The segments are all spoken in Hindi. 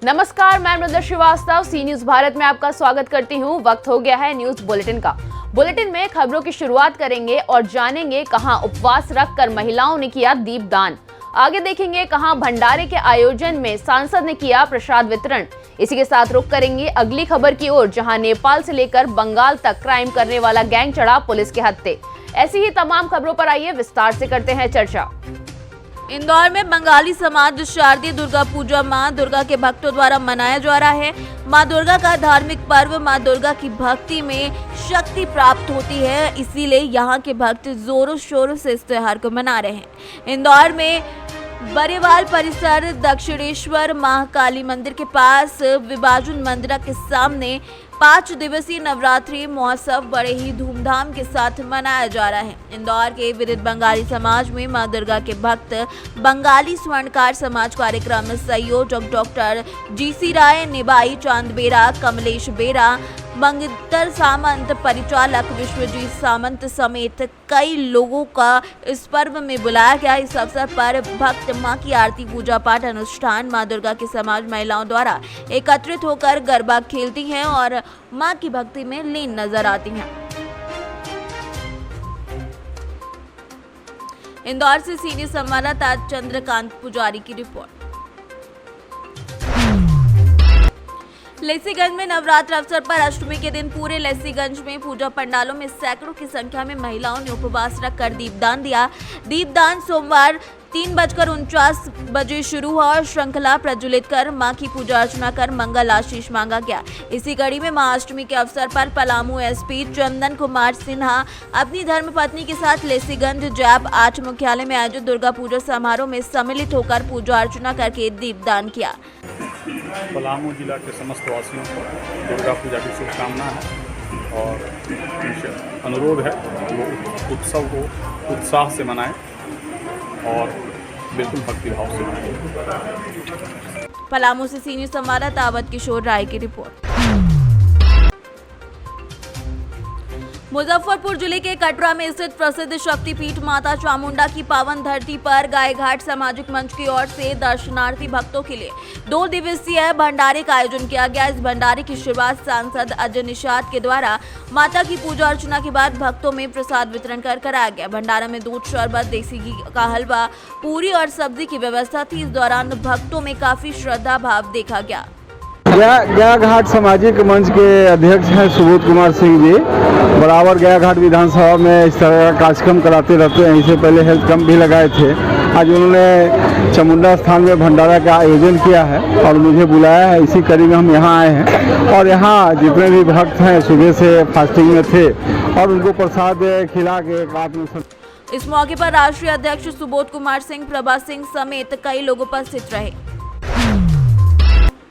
नमस्कार, मैं मृदुला श्रीवास्तव सी न्यूज भारत में आपका स्वागत करती हूँ। वक्त हो गया है न्यूज बुलेटिन का। बुलेटिन में खबरों की शुरुआत करेंगे और जानेंगे कहां उपवास रखकर महिलाओं ने किया दीपदान। आगे देखेंगे कहां भंडारे के आयोजन में सांसद ने किया प्रसाद वितरण। इसी के साथ रुख करेंगे अगली खबर की ओर, जहां नेपाल से लेकर बंगाल तक क्राइम करने वाला गैंग चढ़ा पुलिस के हत्थे। ऐसी ही तमाम खबरों पर आइए विस्तार से करते हैं चर्चा। इंदौर में बंगाली समाज शारदीय दुर्गा पूजा मां दुर्गा के भक्तों द्वारा मनाया जा रहा है। मां दुर्गा का धार्मिक पर्व मां दुर्गा की भक्ति में शक्ति प्राप्त होती है, इसीलिए यहां के भक्त जोरों शोरों से इस त्योहार को मना रहे हैं। इंदौर में बरेवाल परिसर दक्षिणेश्वर महाकाली मंदिर के पास विभाजन मंदिर के सामने 5 दिवसीय नवरात्रि महोत्सव बड़े ही धूमधाम के साथ मनाया जा रहा है। इंदौर के विदित बंगाली समाज में मां दुर्गा के भक्त बंगाली स्वर्णकार समाज कार्यक्रम में संयोजक डॉक्टर जीसी राय, निबाई चांद बेरा, कमलेश बेरा, मंगितर सामंत, परिचालक विश्वजीत सामंत समेत कई लोगों का इस पर्व में बुलाया गया। इस अवसर पर भक्त मां की आरती, पूजा पाठ अनुष्ठान मां दुर्गा के समाज महिलाओं द्वारा एकत्रित होकर गरबा खेलती हैं और मां की भक्ति में लीन नजर आती हैं। इंदौर से सीनियर संवाददाता चंद्रकांत पुजारी की रिपोर्ट। लेसीगंज में नवरात्र अवसर पर अष्टमी के दिन पूरे लेसीगंज में पूजा पंडालों में सैकड़ों की संख्या में महिलाओं ने उपवास रखकर दीपदान दिया। दीपदान सोमवार 3:49 बजे शुरू हुआ और श्रृंखला प्रज्वलित कर मां की पूजा अर्चना कर मंगल आशीष मांगा गया। इसी कड़ी में महाअष्टमी के अवसर पर पलामू एसपी चंदन कुमार सिन्हा अपनी धर्मपत्नी के साथ लेसीगंज जैप 8 मुख्यालय में आयोजित दुर्गा पूजा समारोह में सम्मिलित होकर पूजा अर्चना करके दीपदान किया। पलामू जिला के समस्त वासियों को दुर्गा पूजा की शुभकामना है और उनसे अनुरोध है वो उत्सव को उत्साह से मनाएं और बिल्कुल भक्तिभाव से मनाएं। पलामू से सीनियर संवाददाता अवध किशोर राय की रिपोर्ट। मुजफ्फरपुर जिले के कटरा में स्थित प्रसिद्ध शक्तिपीठ माता चामुंडा की पावन धरती पर गायघाट सामाजिक मंच की ओर से दर्शनार्थी भक्तों के लिए 2 दिवसीय भंडारे का आयोजन किया गया। इस भंडारे की शुरुआत सांसद अजय निषाद के द्वारा माता की पूजा अर्चना के बाद भक्तों में प्रसाद वितरण कर कराया गया। भंडारा में दूध, शरबत, देसी घी का हलवा, पूरी और सब्जी की व्यवस्था थी। इस दौरान भक्तों में काफी श्रद्धा भाव देखा गया। गया घाट सामाजिक मंच के अध्यक्ष हैं सुबोध कुमार सिंह जी। बराबर गया घाट विधानसभा में इस तरह का कार्यक्रम कराते रहते हैं। इससे पहले हेल्थ कैंप भी लगाए थे। आज उन्होंने चामुंडा स्थान में भंडारा का आयोजन किया है और मुझे बुलाया है। इसी कड़ी में हम यहाँ आए हैं और यहाँ जितने भी भक्त हैं सुबह से फास्टिंग में थे और उनको प्रसाद खिला के इस मौके पर राष्ट्रीय अध्यक्ष सुबोध कुमार सिंह, प्रभा सिंह समेत कई लोग उपस्थित रहे।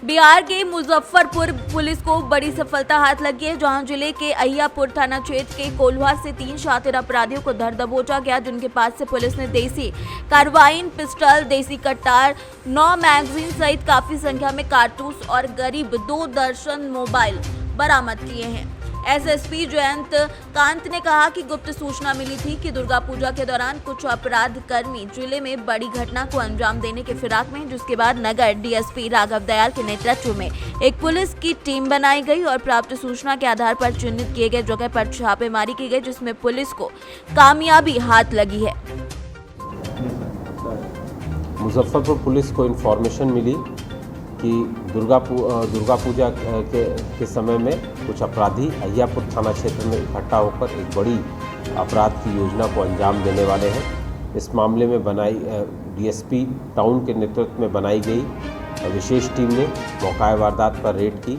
बिहार के मुजफ्फरपुर पुलिस को बड़ी सफलता हाथ लगी है, जहां जिले के अहियापुर थाना क्षेत्र के कोल्हा से 3 शातिर अपराधियों को धर दबोचा गया, जिनके पास से पुलिस ने देसी कार्बाइन, पिस्टल, देसी कट्टार, 9 मैगजीन सहित काफी संख्या में कारतूस और करीब 2 दर्जन मोबाइल बरामद किए हैं। एसएसपी जयंत कांत ने कहा कि गुप्त सूचना मिली थी कि दुर्गा पूजा के दौरान कुछ अपराध कर्मी जिले में बड़ी घटना को अंजाम देने के फिराक में, जिसके बाद नगर डीएसपी राघव दयाल के नेतृत्व में एक पुलिस की टीम बनाई गई और प्राप्त सूचना के आधार पर चिन्हित किए गए जगह पर छापेमारी की गई, जिसमें पुलिस को कामयाबी हाथ लगी है। मुजफ्फरपुर पुलिस को इन्फॉर्मेशन मिली कि दुर्गा पूजा के समय में कुछ अपराधी अहियापुर थाना क्षेत्र में इकट्ठा होकर एक बड़ी अपराध की योजना को अंजाम देने वाले हैं। इस मामले में डीएसपी टाउन के नेतृत्व में बनाई गई विशेष टीम ने मौका वारदात पर रेड की।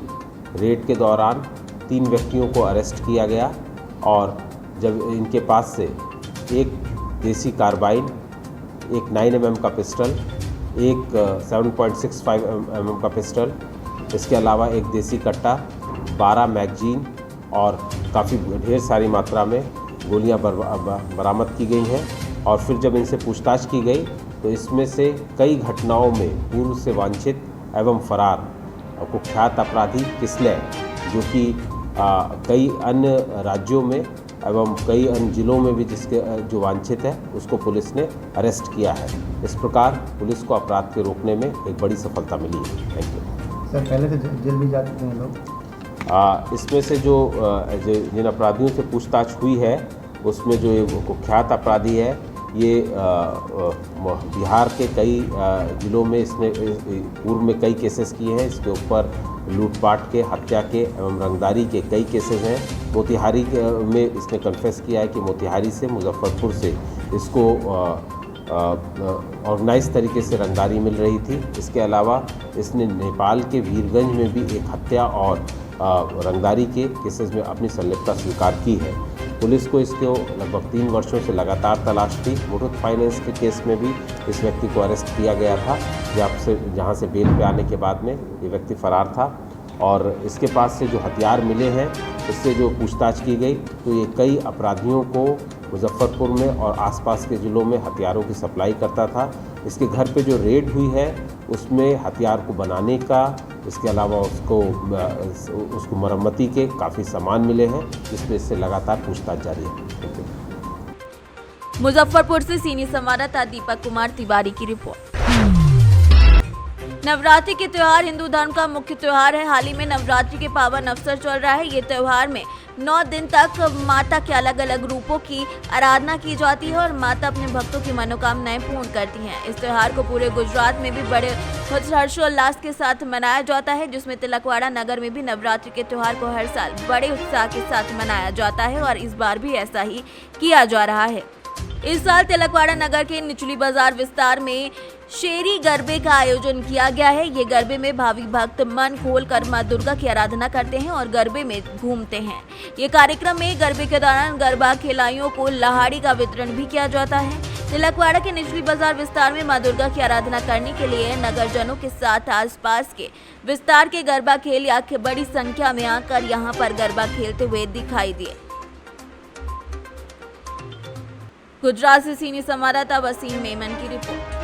रेड के दौरान 3 व्यक्तियों को अरेस्ट किया गया और जब इनके पास से एक देसी कार्बाइन, एक 9 mm का पिस्टल, एक 7.65 mm का पिस्टल, इसके अलावा एक देसी कट्टा, 12 मैगजीन और काफ़ी ढेर सारी मात्रा में गोलियां बरामद की गई हैं। और फिर जब इनसे पूछताछ की गई तो इसमें से कई घटनाओं में पूर्व से वांछित एवं फरार कुख्यात अपराधी किसले, जो कि कई अन्य राज्यों में एवं कई अन्य जिलों में भी जिसके जो वांछित है उसको पुलिस ने अरेस्ट किया है। इस प्रकार पुलिस को अपराध के रोकने में एक बड़ी सफलता मिली है। Thank you. सर पहले तो जेल भी जा चुके हैं लोग। इसमें से जो जिन अपराधियों से पूछताछ हुई है उसमें जो ये कुख्यात अपराधी है ये बिहार के कई ज़िलों में इसने पूर्व में कई केसेस किए हैं। इसके ऊपर लूटपाट के, हत्या के एवं रंगदारी के कई केसेस हैं। मोतिहारी में इसने कन्फेस किया है कि मोतिहारी से, मुजफ्फरपुर से इसको ऑर्गेनाइज तरीके से रंगदारी मिल रही थी। इसके अलावा इसने नेपाल के वीरगंज में भी एक हत्या और रंगदारी के केसेस में अपनी संलिप्तता स्वीकार की है। पुलिस को इसको लगभग 3 वर्षों से लगातार तलाश थी। मुथूट फाइनेंस के केस में भी इस व्यक्ति को अरेस्ट किया गया था, जहाँ से बेल पे आने के बाद में ये व्यक्ति फरार था। और इसके पास से जो हथियार मिले हैं इससे जो पूछताछ की गई तो ये कई अपराधियों को मुजफ्फरपुर में और आसपास के ज़िलों में हथियारों की सप्लाई करता था। इसके घर पे जो रेड हुई है उसमें हथियार को बनाने का, इसके अलावा उसको मरम्मती के काफ़ी सामान मिले हैं, जिसमें इससे लगातार पूछताछ जारी है। मुजफ्फरपुर से सीनियर संवाददाता दीपक कुमार तिवारी की रिपोर्ट। नवरात्रि के त्योहार हिंदू धर्म का मुख्य त्योहार है। हाल ही में नवरात्रि के पावन अवसर चल रहा है। ये त्योहार में 9 दिन तक माता के अलग अलग रूपों की आराधना की जाती है और माता अपने भक्तों की मनोकामनाएं पूर्ण करती हैं। इस त्योहार को पूरे गुजरात में भी बड़े हर्षोल्लास के साथ मनाया जाता है, जिसमें तिलकवाड़ा नगर में भी नवरात्रि के त्योहार को हर साल बड़े उत्साह के साथ मनाया जाता है और इस बार भी ऐसा ही किया जा रहा है। इस साल तिलकवाड़ा नगर के निचली बाजार विस्तार में शेरी गरबे का आयोजन किया गया है। ये गरबे में भाविक भक्त मन खोल कर मां दुर्गा की आराधना करते हैं और गरबे में घूमते हैं। ये कार्यक्रम में गरबे के दौरान गरबा खिलाड़ियों को लाहड़ी का वितरण भी किया जाता है। तिलकवाड़ा के निचली बाजार विस्तार में मां दुर्गा की आराधना करने के लिए नगरजनों के साथ आसपास के विस्तार के गरबा खेल बड़ी संख्या में आकर यहाँ पर गरबा खेलते हुए दिखाई दिए। गुजरात से सीनियर संवाददाता वसीम मेमन की रिपोर्ट।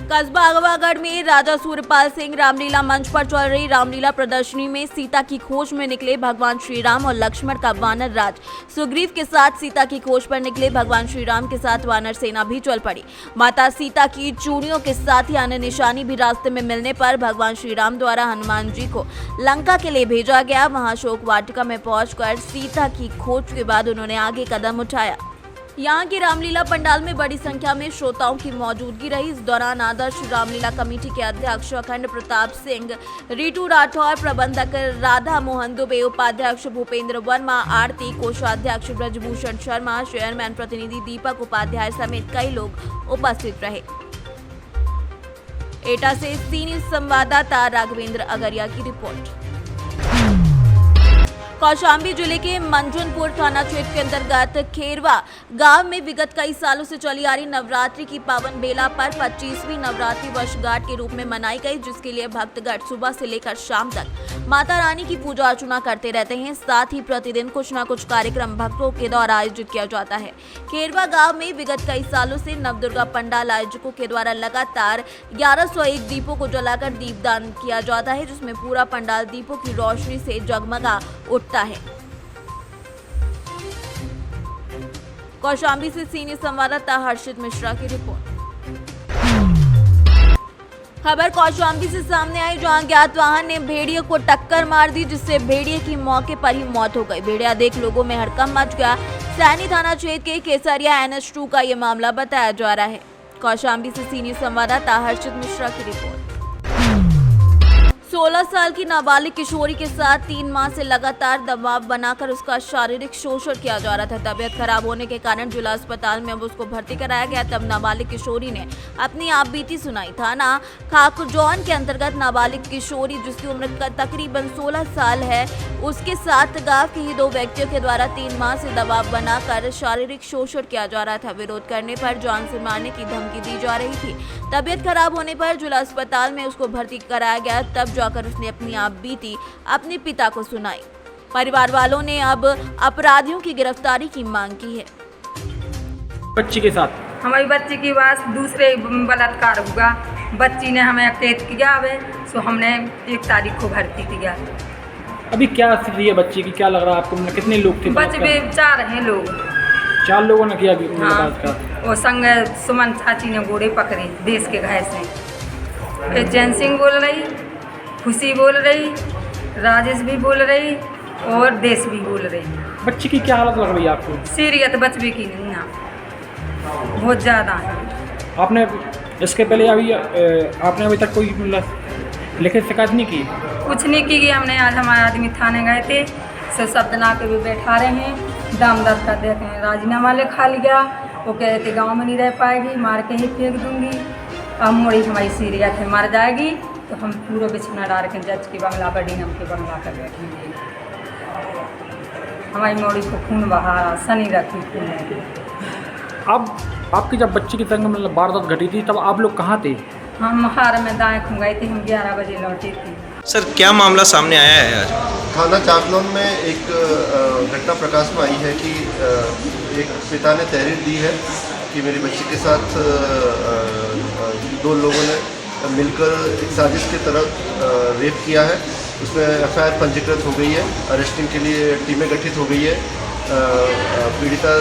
कस्बा अगवागढ़ में राजा सूर्यपाल सिंह रामलीला मंच पर चल रही रामलीला प्रदर्शनी में सीता की खोज में निकले भगवान श्री राम और लक्ष्मण का वानर राज सुग्रीव के साथ सीता की खोज पर निकले भगवान श्री राम के साथ वानर सेना भी चल पड़ी। माता सीता की चूड़ियों के साथ ही अन्य निशानी भी रास्ते में मिलने पर भगवान श्री राम द्वारा हनुमान जी को लंका के लिए भेजा गया। वहां शोक वाटिका में पहुंचकर सीता की खोज के बाद उन्होंने आगे कदम उठाया। यहाँ की रामलीला पंडाल में बड़ी संख्या में श्रोताओं की मौजूदगी रही। इस दौरान आदर्श रामलीला कमेटी के अध्यक्ष अखंड प्रताप सिंह, रीटू राठौर, प्रबंधक राधा मोहन दुबे, उपाध्यक्ष भूपेंद्र वर्मा, आरती कोषाध्यक्ष ब्रजभूषण शर्मा, चेयरमैन प्रतिनिधि दीपक उपाध्याय समेत कई लोग उपस्थित रहे। एटा से सीनियर संवाददाता राघवेंद्र अगरिया की रिपोर्ट। कौशाम्बी जिले के मंजुनपुर थाना क्षेत्र के अंतर्गत खेरवा गांव में विगत कई सालों से चली आ रही नवरात्रि की पावन बेला पर 25वीं नवरात्रि वर्षगांठ के रूप में मनाई गई, जिसके लिए भक्तगण सुबह से लेकर शाम तक माता रानी की पूजा अर्चना करते रहते हैं। साथ ही प्रतिदिन कुछ न कुछ कार्यक्रम भक्तों के द्वारा आयोजित किया जाता है। खेरवा गाँव में विगत कई सालों से नवदुर्गा पंडाल आयोजकों के द्वारा लगातार 1101 दीपों को जलाकर दीपदान किया जाता है, जिसमें पूरा पंडाल दीपों की रोशनी से जगमगा उठता है। कौशाम्बी से सीनियर संवाददाता हर्षित मिश्रा की रिपोर्ट। खबर कौशाम्बी से सामने आई, जहां अज्ञात वाहन ने भेड़िए को टक्कर मार दी, जिससे भेड़िए की मौके पर ही मौत हो गई। भेड़िया देख लोगों में हड़कंप मच गया। सैनी थाना क्षेत्र के केसरिया NH2 का ये मामला बताया जा रहा है। कौशाम्बी से सीनियर संवाददाता हर्षित मिश्रा की रिपोर्ट। 16 साल की नाबालिग किशोरी के साथ 3 माह से लगातार दबाव बनाकर उसका शारीरिक शोषण किया जा रहा था। तबीयत खराब होने के कारण जिला अस्पताल में अब उसको भर्ती कराया गया। तब नाबालिग किशोरी ने अपनी आपबीती सुनाई। थाना खाकुजौन के अंतर्गत नाबालिग किशोरी, जिसकी उम्र तकरीबन 16 साल है, उसके साथ गांव के ही 2 व्यक्तियों के द्वारा 3 माह से दबाव बनाकर शारीरिक शोषण किया जा रहा था। विरोध करने पर जान से मारने की धमकी दी जा रही थी। तबीयत खराब होने पर जिला अस्पताल में उसको भर्ती कराया गया। तब जाकर उसने अपनी आपबीती अपने पिता को सुनाई। परिवार वालों ने अब अपराधियों की गिरफ्तारी की मांग की है। बच्ची के साथ हमारी बच्ची की बात दूसरे बलात्कार हुआ। बच्ची ने हमें कैद किया है, सो हमने 1 तारीख को भर्ती किया। अभी क्या स्थिति है बच्ची की, क्या लग रहा है आपको? मतलब कितने लोग थे? बच्चे 4 हैं लोग। 4 लोगों ने किया अभी? हाँ, वो संग सुमन चाची ने गोरे पकड़े देश के घर से। एजेंसी बोल रही खुशी बोल रही, राजेश भी बोल रही और देश भी बोल रही। बच्ची की क्या हालत लग रही है आपको? सीरियत बचपे की नहीं ना, बहुत ज़्यादा है। आपने इसके पहले आपने अभी तक कोई मतलब लिखित शिकायत नहीं की? कुछ नहीं की। हमने आज हमारे आदमी थाने गए थे, शब्द ना के भी बैठा रहे हैं, दाम दर का देखें, राजीनामा लिखा लिया। वो कह रहे थे गाँव में नहीं रह पाएगी, मार के ही फेंक दूंगी। अब मोड़ी हमारी सीरियत है, मर जाएगी तो हम पूरा बिछना डाल के जज के बंगला पर डीएम के बंगला पर बैठेंगे। हमारी मोड़ी को खून बहा, शनि रखी खून। अब आपकी जब बच्ची की संग मतलब वारदात घटी थी तब आप लोग कहाँ थे? हम महार में दाएँ खो गए थे, हम 11 बजे लौटे थे। सर क्या मामला सामने आया है आज? थाना चाकलौन में एक घटना प्रकाश में आई है कि एक पिता ने तहरीर दी है कि मेरी बच्ची के साथ दो लोगों ने मिलकर एक साजिश की तरह रेप किया है। उसमें एफआईआर पंजीकृत हो गई है, अरेस्टिंग के लिए टीमें गठित हो गई है। पीड़िता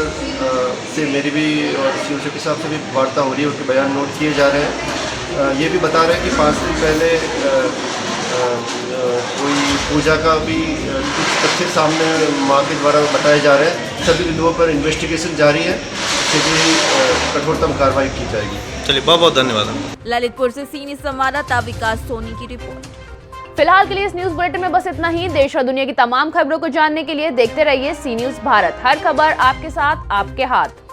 से मेरी भी और सीओ के साहब से भी वार्ता हो रही है, उनके बयान नोट किए जा रहे हैं। ये भी बता रहे हैं कि 5 दिन पहले कोई पूजा का भी कुछ तथ्य सामने माँ के द्वारा बताए जा रहे हैं। सभी बिंदुओं पर इन्वेस्टिगेशन जारी है, इसकी कठोरतम कार्रवाई की जाएगी। चलिए बहुत बहुत धन्यवाद। ललितपुर से सीनियर संवाददाता विकास सोनी की रिपोर्ट। फिलहाल के लिए इस न्यूज बुलेटिन में बस इतना ही। देश और दुनिया की तमाम खबरों को जानने के लिए देखते रहिए सी न्यूज भारत। हर खबर आपके साथ, आपके हाथ।